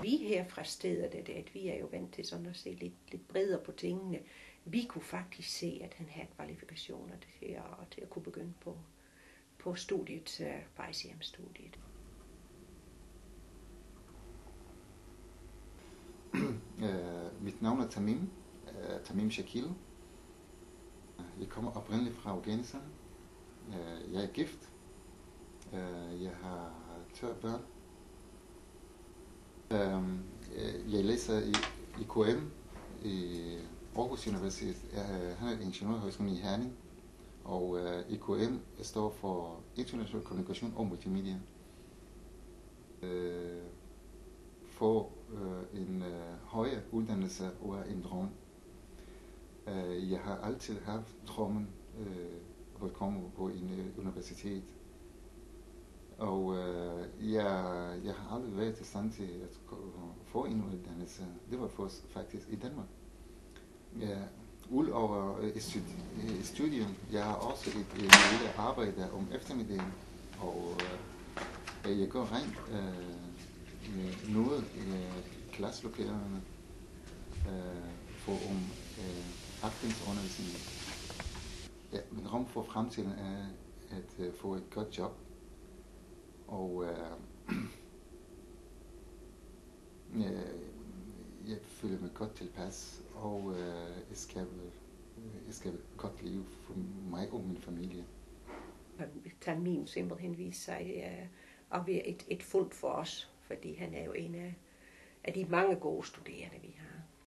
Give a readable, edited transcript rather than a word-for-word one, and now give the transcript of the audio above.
Vi her fra stedet, at vi er jo vant til sådan at se lidt bredere på tingene. Vi kunne faktisk se, at han havde kvalifikationer til at kunne begynde på studiet, på ICM-studiet. Mit navn er Tamim Shakil. Jeg kommer oprindeligt fra Afghanistan. Jeg er gift. Jeg har 2 børn. Jeg læser i KM i Aarhus Universitet. Han er ingeniørhøjskolen i Herning. Og IKM står for International Kommunikation og Multimedia. For en højere uddannelse og en drøm. Jeg har altid haft drømmen at komme på en universitet. Og jeg har aldrig været i stand til at få en uddannelse. Det var først faktisk i Danmark. Udover studium, jeg har også et lille arbejde om eftermiddagen, og jeg går rent noget i klasselokalerne for aftensundervisning. Ja, min drøm for fremtiden er at få et godt job, og jeg føler mig godt tilpas, og jeg skal godt leve for mig og min familie. Tamim simpelthen viste sig at være et fund for os, fordi han er jo en af de mange gode studerende, vi har.